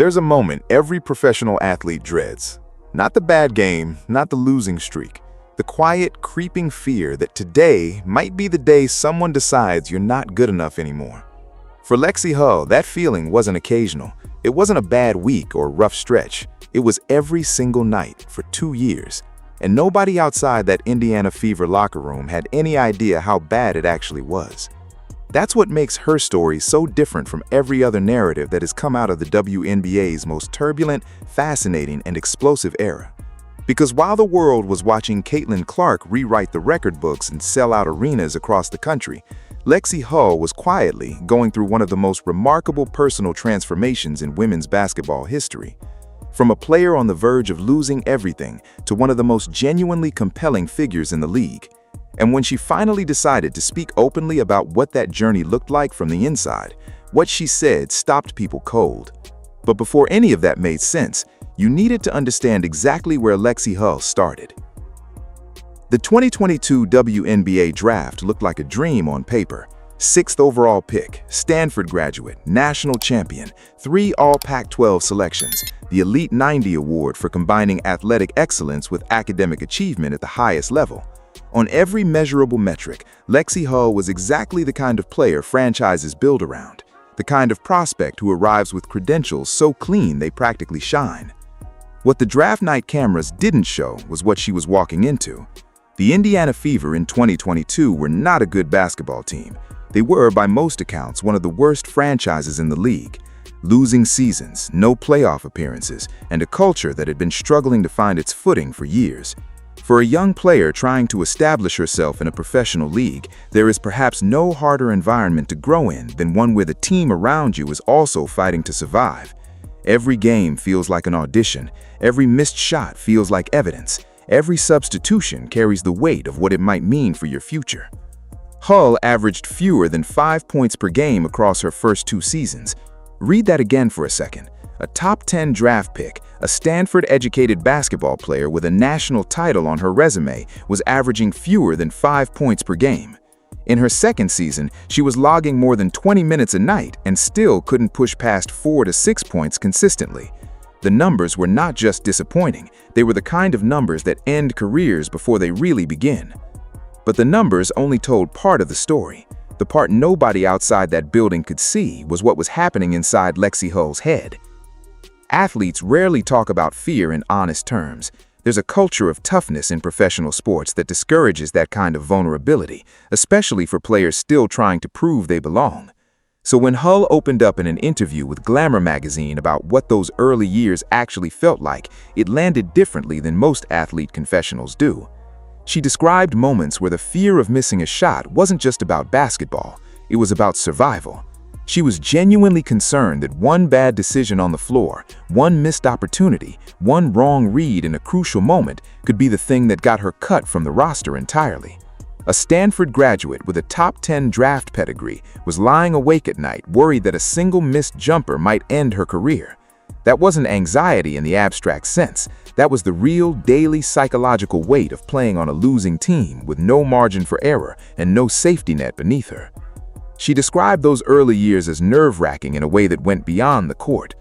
There's a moment every professional athlete dreads. Not the bad game, not the losing streak. The quiet, creeping fear that today might be the day someone decides you're not good enough anymore. For Lexie Hull, that feeling wasn't occasional. It wasn't a bad week or rough stretch. It was every single night for 2 years. And nobody outside that Indiana Fever locker room had any idea how bad it actually was. That's what makes her story so different from every other narrative that has come out of the WNBA's most turbulent, fascinating, and explosive era. Because while the world was watching Caitlin Clark rewrite the record books and sell out arenas across the country, Lexie Hull was quietly going through one of the most remarkable personal transformations in women's basketball history. From a player on the verge of losing everything to one of the most genuinely compelling figures in the league. And when she finally decided to speak openly about what that journey looked like from the inside, what she said stopped people cold. But before any of that made sense, you needed to understand exactly where Lexie Hull started. The 2022 WNBA draft looked like a dream on paper. 6th overall pick, Stanford graduate, national champion, 3 All-Pac-12 selections, the Elite 90 award for combining athletic excellence with academic achievement at the highest level. On every measurable metric, Lexie Hull was exactly the kind of player franchises build around, the kind of prospect who arrives with credentials so clean they practically shine. What the draft night cameras didn't show was what she was walking into. The Indiana Fever in 2022 were not a good basketball team. They were, by most accounts, one of the worst franchises in the league. Losing seasons, no playoff appearances, and a culture that had been struggling to find its footing for years. For a young player trying to establish herself in a professional league, there is perhaps no harder environment to grow in than one where the team around you is also fighting to survive. Every game feels like an audition. Every missed shot feels like evidence. Every substitution carries the weight of what it might mean for your future. Hull averaged fewer than 5 points per game across her first 2 seasons. Read that again for a second. A top 10 draft pick, a Stanford-educated basketball player with a national title on her resume, was averaging fewer than 5 points per game. In her second season, she was logging more than 20 minutes a night and still couldn't push past 4 to 6 points consistently. The numbers were not just disappointing, they were the kind of numbers that end careers before they really begin. But the numbers only told part of the story. The part nobody outside that building could see was what was happening inside Lexie Hull's head. Athletes rarely talk about fear in honest terms. There's a culture of toughness in professional sports that discourages that kind of vulnerability, especially for players still trying to prove they belong. So when Hull opened up in an interview with Glamour magazine about what those early years actually felt like, it landed differently than most athlete confessionals do. She described moments where the fear of missing a shot wasn't just about basketball, it was about survival. She was genuinely concerned that one bad decision on the floor, one missed opportunity, one wrong read in a crucial moment could be the thing that got her cut from the roster entirely. A Stanford graduate with a top 10 draft pedigree was lying awake at night worried that a single missed jumper might end her career. That wasn't anxiety in the abstract sense. That was the real daily psychological weight of playing on a losing team with no margin for error and no safety net beneath her. She described those early years as nerve-wracking in a way that went beyond the court.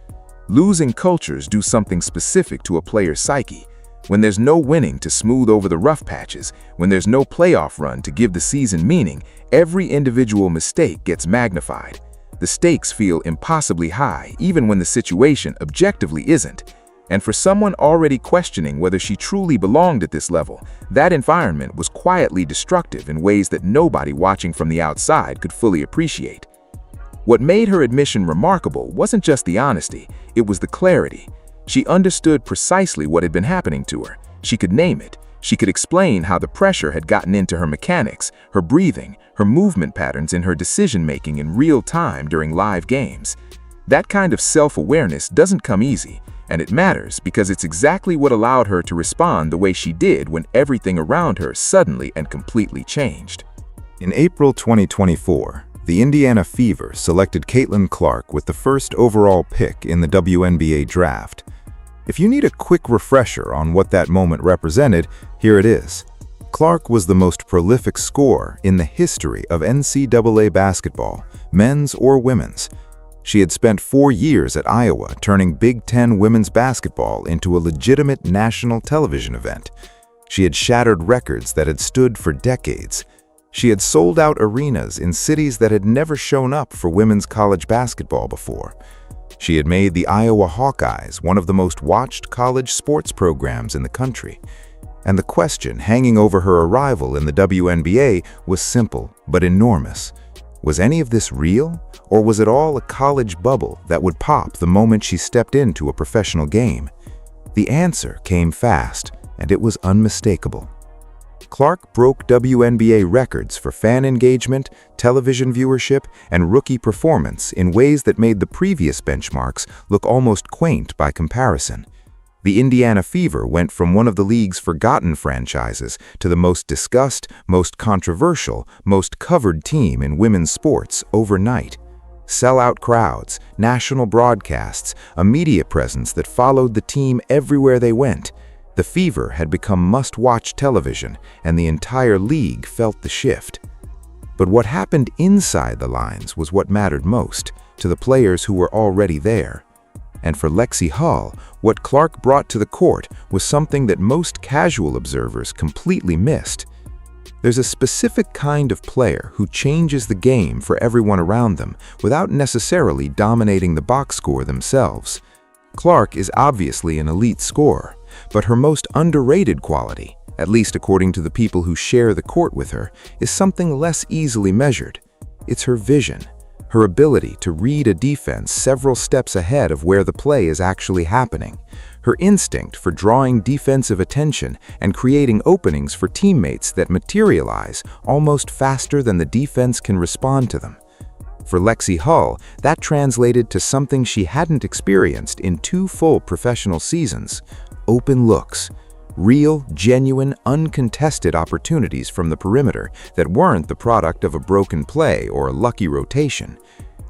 Losing cultures do something specific to a player's psyche. When there's no winning to smooth over the rough patches, when there's no playoff run to give the season meaning, every individual mistake gets magnified. The stakes feel impossibly high, even when the situation objectively isn't. And for someone already questioning whether she truly belonged at this level, that environment was quietly destructive in ways that nobody watching from the outside could fully appreciate. What made her admission remarkable wasn't just the honesty, it was the clarity. She understood precisely what had been happening to her. She could name it. She could explain how the pressure had gotten into her mechanics, her breathing, her movement patterns, and her decision-making in real time during live games. That kind of self-awareness doesn't come easy, and it matters because it's exactly what allowed her to respond the way she did when everything around her suddenly and completely changed. In April 2024, the Indiana Fever selected Caitlin Clark with the first overall pick in the WNBA draft. If you need a quick refresher on what that moment represented, here it is. Clark was the most prolific scorer in the history of NCAA basketball, men's or women's. She had spent 4 years at Iowa turning Big Ten women's basketball into a legitimate national television event. She had shattered records that had stood for decades. She had sold out arenas in cities that had never shown up for women's college basketball before. She had made the Iowa Hawkeyes one of the most watched college sports programs in the country. And the question hanging over her arrival in the WNBA was simple but enormous. Was any of this real, or was it all a college bubble that would pop the moment she stepped into a professional game? The answer came fast, and it was unmistakable. Clark broke WNBA records for fan engagement, television viewership, and rookie performance in ways that made the previous benchmarks look almost quaint by comparison. The Indiana Fever went from one of the league's forgotten franchises to the most discussed, most controversial, most covered team in women's sports overnight. Sellout crowds, national broadcasts, a media presence that followed the team everywhere they went. The Fever had become must-watch television, and the entire league felt the shift. But what happened inside the lines was what mattered most to the players who were already there. And for Lexie Hull, what Clark brought to the court was something that most casual observers completely missed. There's a specific kind of player who changes the game for everyone around them without necessarily dominating the box score themselves. Clark is obviously an elite scorer, but her most underrated quality, at least according to the people who share the court with her, is something less easily measured. It's her vision. Her ability to read a defense several steps ahead of where the play is actually happening. Her instinct for drawing defensive attention and creating openings for teammates that materialize almost faster than the defense can respond to them. For Lexie Hull, that translated to something she hadn't experienced in 2 full professional seasons: open looks. Real, genuine, uncontested opportunities from the perimeter that weren't the product of a broken play or a lucky rotation.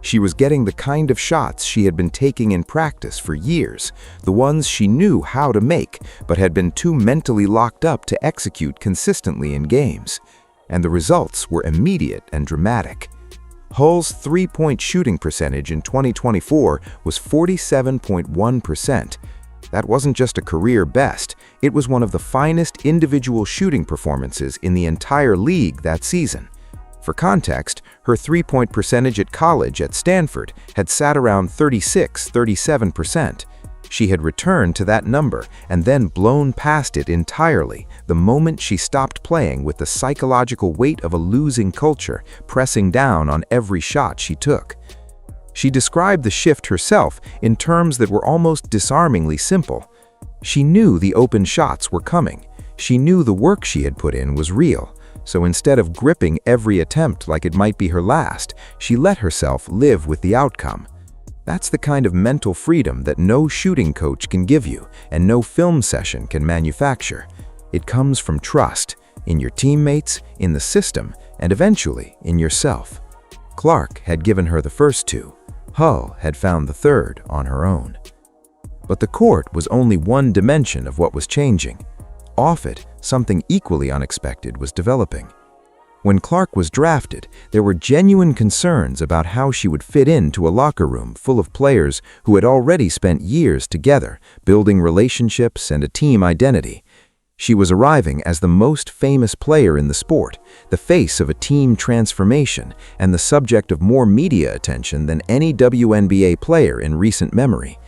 She was getting the kind of shots she had been taking in practice for years, the ones she knew how to make but had been too mentally locked up to execute consistently in games. And the results were immediate and dramatic. Hull's three-point shooting percentage in 2024 was 47.1%. That wasn't just a career best, it was one of the finest individual shooting performances in the entire league that season. For context, her three-point percentage at college at Stanford had sat around 36–37%. She had returned to that number and then blown past it entirely the moment she stopped playing with the psychological weight of a losing culture pressing down on every shot she took. She described the shift herself in terms that were almost disarmingly simple. She knew the open shots were coming. She knew the work she had put in was real. So instead of gripping every attempt like it might be her last, she let herself live with the outcome. That's the kind of mental freedom that no shooting coach can give you and no film session can manufacture. It comes from trust in your teammates, in the system, and eventually in yourself. Clark had given her the first 2. Hull had found the third on her own. But the court was only one dimension of what was changing. Off it, something equally unexpected was developing. When Clark was drafted, there were genuine concerns about how she would fit into a locker room full of players who had already spent years together, building relationships and a team identity. She was arriving as the most famous player in the sport, the face of a team transformation, and the subject of more media attention than any WNBA player in recent memory.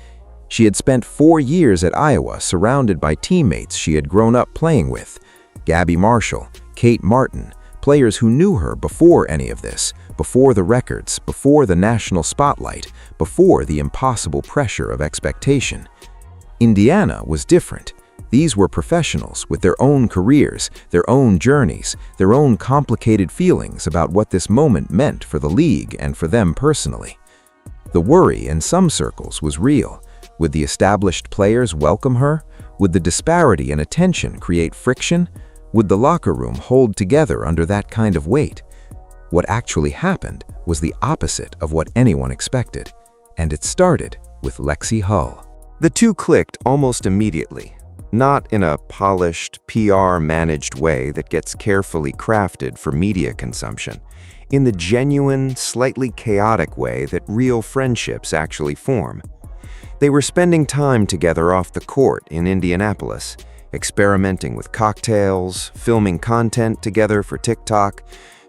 She had spent 4 years at Iowa surrounded by teammates she had grown up playing with. Gabby Marshall, Kate Martin, players who knew her before any of this, before the records, before the national spotlight, before the impossible pressure of expectation. Indiana was different. These were professionals with their own careers, their own journeys, their own complicated feelings about what this moment meant for the league and for them personally. The worry in some circles was real. Would the established players welcome her? Would the disparity in attention create friction? Would the locker room hold together under that kind of weight? What actually happened was the opposite of what anyone expected, and it started with Lexie Hull. The two clicked almost immediately. Not in a polished, PR-managed way that gets carefully crafted for media consumption. in the genuine, slightly chaotic way that real friendships actually form. They were spending time together off the court in Indianapolis, experimenting with cocktails, filming content together for TikTok.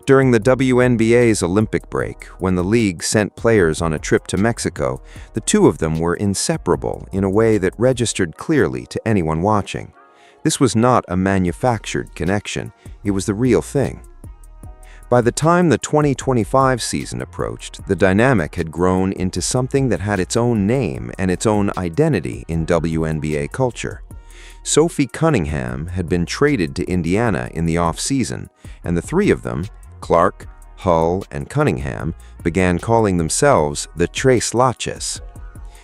During the WNBA's Olympic break, when the league sent players on a trip to Mexico, the two of them were inseparable in a way that registered clearly to anyone watching. This was not a manufactured connection, it was the real thing. By the time the 2025 season approached, the dynamic had grown into something that had its own name and its own identity in WNBA culture. Sophie Cunningham had been traded to Indiana in the off-season, and the three of them, Clark, Hull, and Cunningham, began calling themselves the Tres Laches.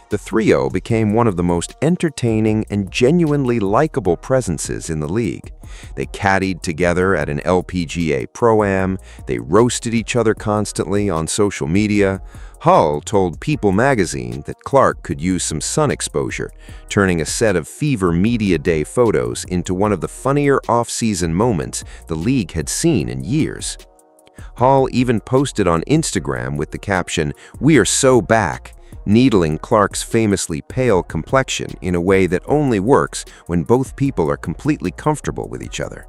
The trio became one of the most entertaining and genuinely likable presences in the league. They caddied together at an LPGA Pro-Am, they roasted each other constantly on social media. Hull told People magazine that Clark could use some sun exposure, turning a set of Fever Media Day photos into one of the funnier off-season moments the league had seen in years. Hull even posted on Instagram with the caption, "We are so back," needling Clark's famously pale complexion in a way that only works when both people are completely comfortable with each other.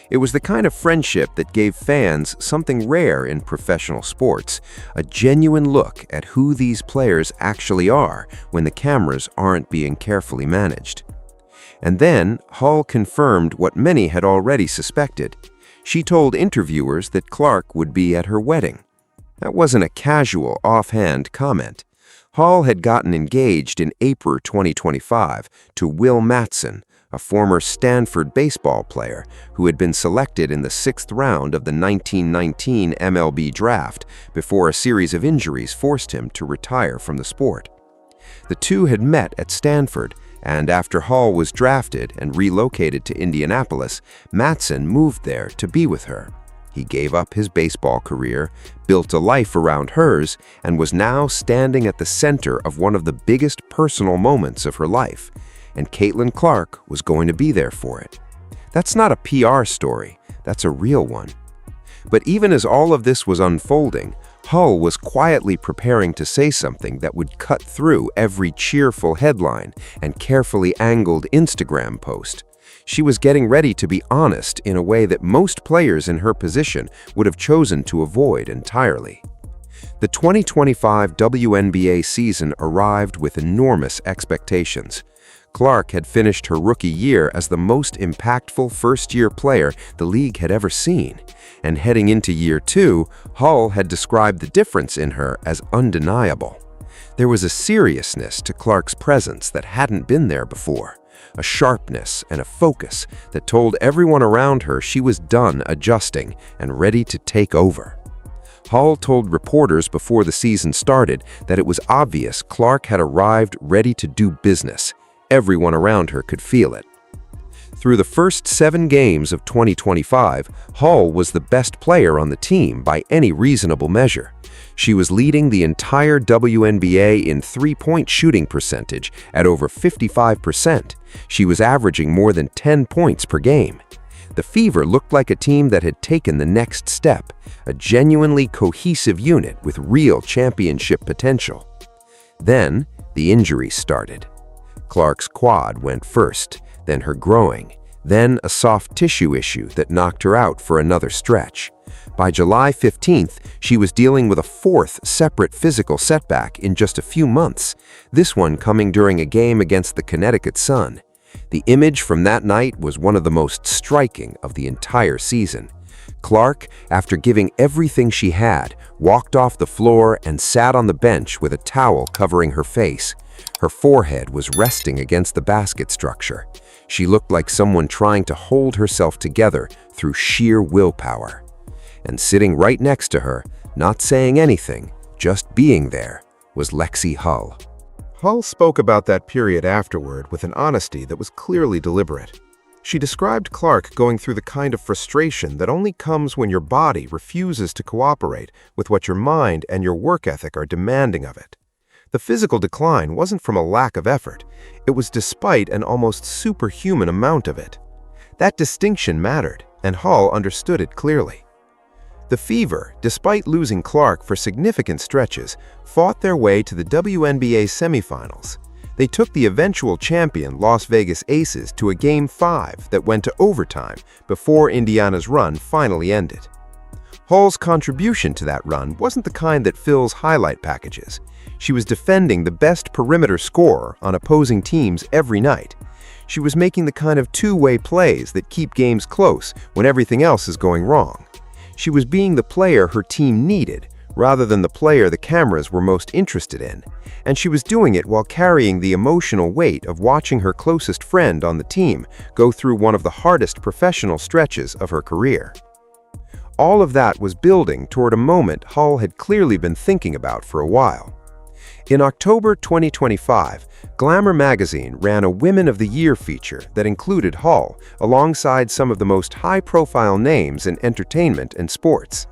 It was the kind of friendship that gave fans something rare in professional sports, a genuine look at who these players actually are when the cameras aren't being carefully managed. And then Hull confirmed what many had already suspected. She told interviewers that Clark would be at her wedding. That wasn't a casual, offhand comment. Hull had gotten engaged in April 2025 to Will Matson, a former Stanford baseball player who had been selected in the 6th round of the 1919 MLB draft before a series of injuries forced him to retire from the sport. The two had met at Stanford, and after Hull was drafted and relocated to Indianapolis, Matson moved there to be with her. He gave up his baseball career, built a life around hers, and was now standing at the center of one of the biggest personal moments of her life. And Caitlin Clark was going to be there for it. That's not a PR story, that's a real one. But even as all of this was unfolding, Hull was quietly preparing to say something that would cut through every cheerful headline and carefully angled Instagram post. She was getting ready to be honest in a way that most players in her position would have chosen to avoid entirely. The 2025 WNBA season arrived with enormous expectations. Clark had finished her rookie year as the most impactful first-year player the league had ever seen, and heading into year two, Hull had described the difference in her as undeniable. There was a seriousness to Clark's presence that hadn't been there before, a sharpness and a focus that told everyone around her she was done adjusting and ready to take over. Hull told reporters before the season started that it was obvious Clark had arrived ready to do business. Everyone around her could feel it. Through the first 7 games of 2025, Hull was the best player on the team by any reasonable measure. She was leading the entire WNBA in three-point shooting percentage at over 55%. She was averaging more than 10 points per game. The Fever looked like a team that had taken the next step, a genuinely cohesive unit with real championship potential. Then, the injuries started. Clark's quad went first, then her groin, then a soft tissue issue that knocked her out for another stretch. By July 15th, she was dealing with a 4th separate physical setback in just a few months, this one coming during a game against the Connecticut Sun. The image from that night was one of the most striking of the entire season. Clark, after giving everything she had, walked off the floor and sat on the bench with a towel covering her face. Her forehead was resting against the basket structure. She looked like someone trying to hold herself together through sheer willpower. And sitting right next to her, not saying anything, just being there, was Lexie Hull. Hull spoke about that period afterward with an honesty that was clearly deliberate. She described Clark going through the kind of frustration that only comes when your body refuses to cooperate with what your mind and your work ethic are demanding of it. The physical decline wasn't from a lack of effort, it was despite an almost superhuman amount of it. That distinction mattered, and Hull understood it clearly. The Fever, despite losing Clark for significant stretches, fought their way to the WNBA semifinals. They took the eventual champion Las Vegas Aces to a Game 5 that went to overtime before Indiana's run finally ended. Hull's contribution to that run wasn't the kind that fills highlight packages. She was defending the best perimeter scorer on opposing teams every night. She was making the kind of two-way plays that keep games close when everything else is going wrong. She was being the player her team needed, rather than the player the cameras were most interested in, and she was doing it while carrying the emotional weight of watching her closest friend on the team go through one of the hardest professional stretches of her career. All of that was building toward a moment Hull had clearly been thinking about for a while. In October 2025, Glamour magazine ran a Women of the Year feature that included Hull alongside some of the most high-profile names in entertainment and sports.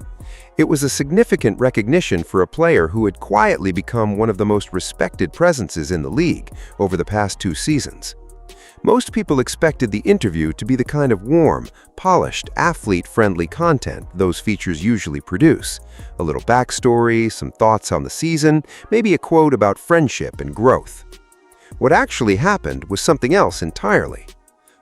It was a significant recognition for a player who had quietly become one of the most respected presences in the league over the past 2 seasons. Most people expected the interview to be the kind of warm, polished, athlete-friendly content those features usually produce. A little backstory, some thoughts on the season, maybe a quote about friendship and growth. What actually happened was something else entirely.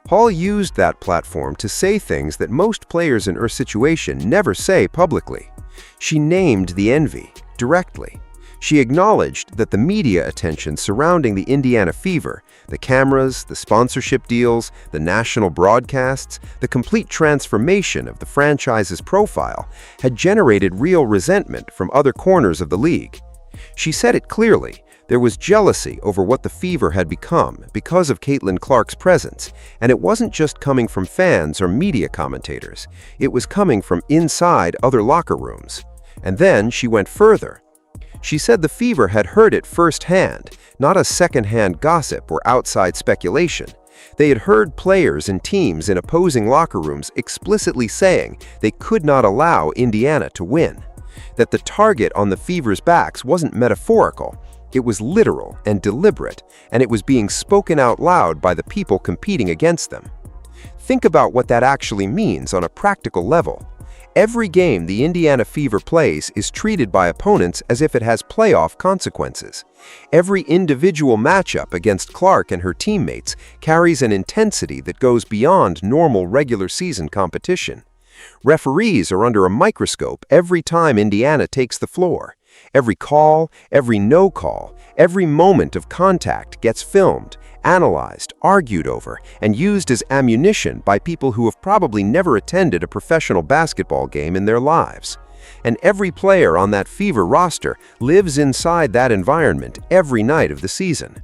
Hull used that platform to say things that most players in her situation never say publicly. She named the envy, directly. She acknowledged that the media attention surrounding the Indiana Fever, the cameras, the sponsorship deals, the national broadcasts, the complete transformation of the franchise's profile, had generated real resentment from other corners of the league. She said it clearly. There was jealousy over what the Fever had become because of Caitlin Clark's presence, and it wasn't just coming from fans or media commentators. It was coming from inside other locker rooms. And then she went further. She said the Fever had heard it firsthand, not a second-hand gossip or outside speculation. They had heard players and teams in opposing locker rooms explicitly saying they could not allow Indiana to win. That the target on the Fever's backs wasn't metaphorical. It was literal and deliberate, and it was being spoken out loud by the people competing against them. Think about what that actually means on a practical level. Every game the Indiana Fever plays is treated by opponents as if it has playoff consequences. Every individual matchup against Clark and her teammates carries an intensity that goes beyond normal regular season competition. Referees are under a microscope every time Indiana takes the floor. Every call, every no call, every moment of contact gets filmed, analyzed, argued over, and used as ammunition by people who have probably never attended a professional basketball game in their lives. And every player on that Fever roster lives inside that environment every night of the season.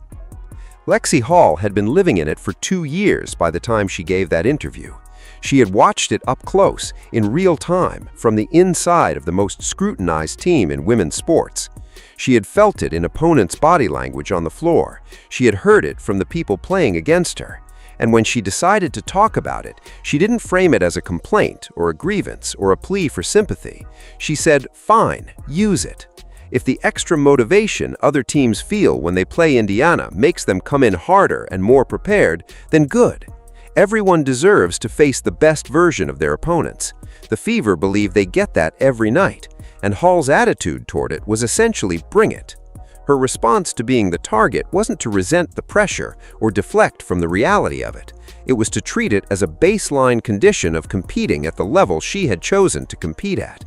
Lexie Hull had been living in it for 2 years by the time she gave that interview. She had watched it up close, in real time, from the inside of the most scrutinized team in women's sports. She had felt it in opponents' body language on the floor. She had heard it from the people playing against her. And when she decided to talk about it, she didn't frame it as a complaint or a grievance or a plea for sympathy. She said, "Fine, use it. If the extra motivation other teams feel when they play Indiana makes them come in harder and more prepared, then good. Everyone deserves to face the best version of their opponents." The Fever believe they get that every night, and Hull's attitude toward it was essentially bring it. Her response to being the target wasn't to resent the pressure or deflect from the reality of it. It was to treat it as a baseline condition of competing at the level she had chosen to compete at.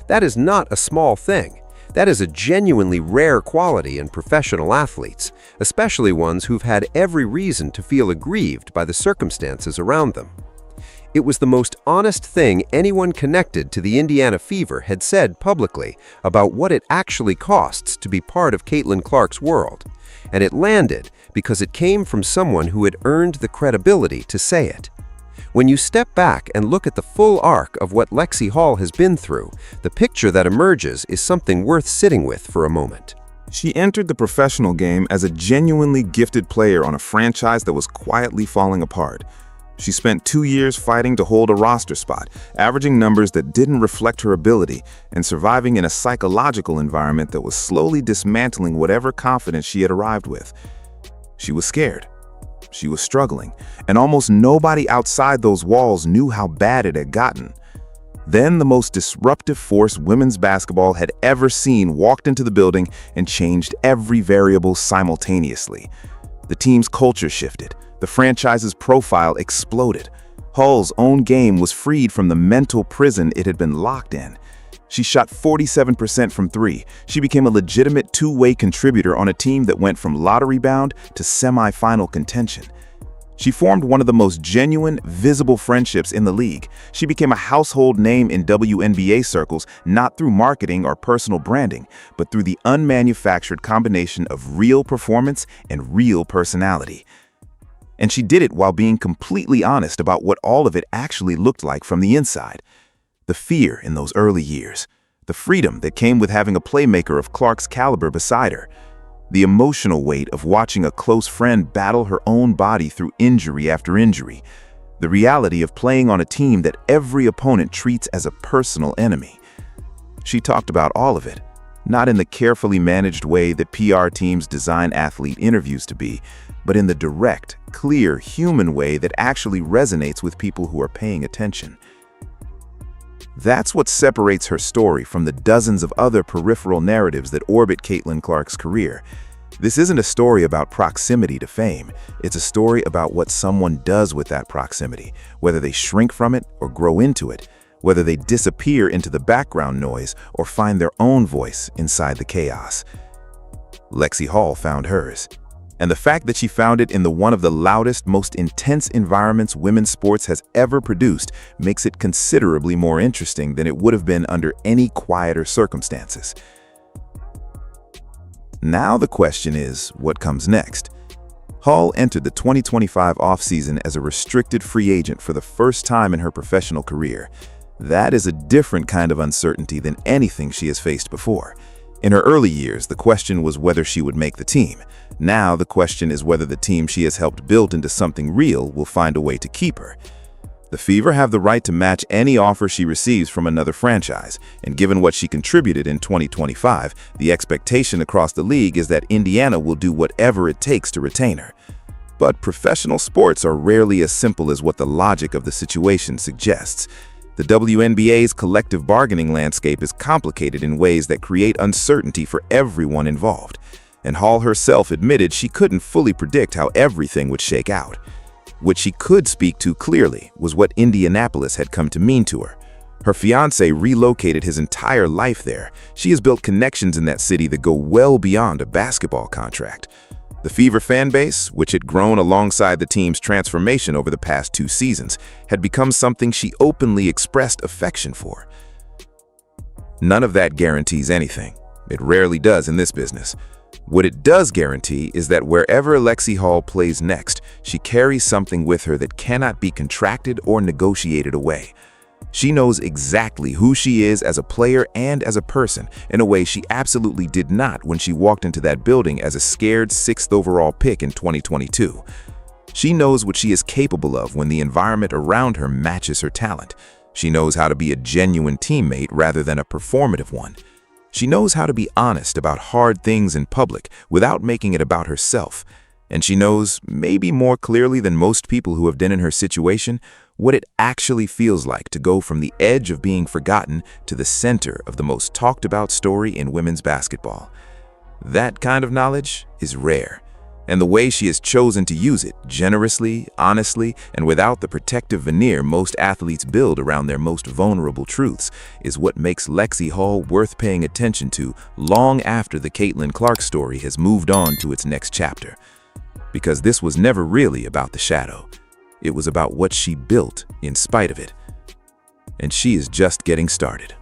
That is not a small thing. That is a genuinely rare quality in professional athletes, especially ones who've had every reason to feel aggrieved by the circumstances around them. It was the most honest thing anyone connected to the Indiana Fever had said publicly about what it actually costs to be part of Caitlin Clark's world. And it landed because it came from someone who had earned the credibility to say it. When you step back and look at the full arc of what Lexie Hull has been through, the picture that emerges is something worth sitting with for a moment. She entered the professional game as a genuinely gifted player on a franchise that was quietly falling apart. She spent 2 years fighting to hold a roster spot, averaging numbers that didn't reflect her ability, and surviving in a psychological environment that was slowly dismantling whatever confidence she had arrived with. She was scared. She was struggling, and almost nobody outside those walls knew how bad it had gotten. Then the most disruptive force women's basketball had ever seen walked into the building and changed every variable simultaneously. The team's culture shifted. The franchise's profile exploded. Hull's own game was freed from the mental prison it had been locked in. She shot 47% from three. She became a legitimate two-way contributor on a team that went from lottery-bound to semi-final contention. She formed one of the most genuine, visible friendships in the league. She became a household name in WNBA circles, not through marketing or personal branding, but through the unmanufactured combination of real performance and real personality. And she did it while being completely honest about what all of it actually looked like from the inside. The fear in those early years, the freedom that came with having a playmaker of Clark's caliber beside her, the emotional weight of watching a close friend battle her own body through injury after injury, the reality of playing on a team that every opponent treats as a personal enemy. She talked about all of it, not in the carefully managed way that PR teams design athlete interviews to be, but in the direct, clear, human way that actually resonates with people who are paying attention. That's what separates her story from the dozens of other peripheral narratives that orbit Caitlin Clark's career. This isn't a story about proximity to fame. It's a story about what someone does with that proximity, whether they shrink from it or grow into it, whether they disappear into the background noise or find their own voice inside the chaos. Lexie Hull found hers. And the fact that she found it in one of the loudest, most intense environments women's sports has ever produced makes it considerably more interesting than it would have been under any quieter circumstances. Now the question is, what comes next? Hull entered the 2025 offseason as a restricted free agent for the first time in her professional career. That is a different kind of uncertainty than anything she has faced before. In her early years, the question was whether she would make the team. Now the question is whether the team she has helped build into something real will find a way to keep her. The Fever have the right to match any offer she receives from another franchise, and given what she contributed in 2025, the expectation across the league is that Indiana will do whatever it takes to retain her. But professional sports are rarely as simple as what the logic of the situation suggests. The WNBA's collective bargaining landscape is complicated in ways that create uncertainty for everyone involved. And Hull herself admitted she couldn't fully predict how everything would shake out. What she could speak to clearly was what Indianapolis had come to mean to her. Her fiancé relocated his entire life there. She has built connections in that city that go well beyond a basketball contract. The Fever fan base, which had grown alongside the team's transformation over the past 2 seasons, had become something she openly expressed affection for. None of that guarantees anything. It rarely does in this business. What it does guarantee is that wherever Lexie Hull plays next, she carries something with her that cannot be contracted or negotiated away. She knows exactly who she is as a player and as a person in a way she absolutely did not when she walked into that building as a scared 6th overall pick in 2022. She knows what she is capable of when the environment around her matches her talent. She knows how to be a genuine teammate rather than a performative one. She knows how to be honest about hard things in public without making it about herself. And she knows, maybe more clearly than most people who have been in her situation, what it actually feels like to go from the edge of being forgotten to the center of the most talked about story in women's basketball. That kind of knowledge is rare, and the way she has chosen to use it, generously, honestly, and without the protective veneer most athletes build around their most vulnerable truths, is what makes Lexie Hull worth paying attention to long after the Caitlin Clark story has moved on to its next chapter. Because this was never really about the shadow. It was about what she built in spite of it. And she is just getting started.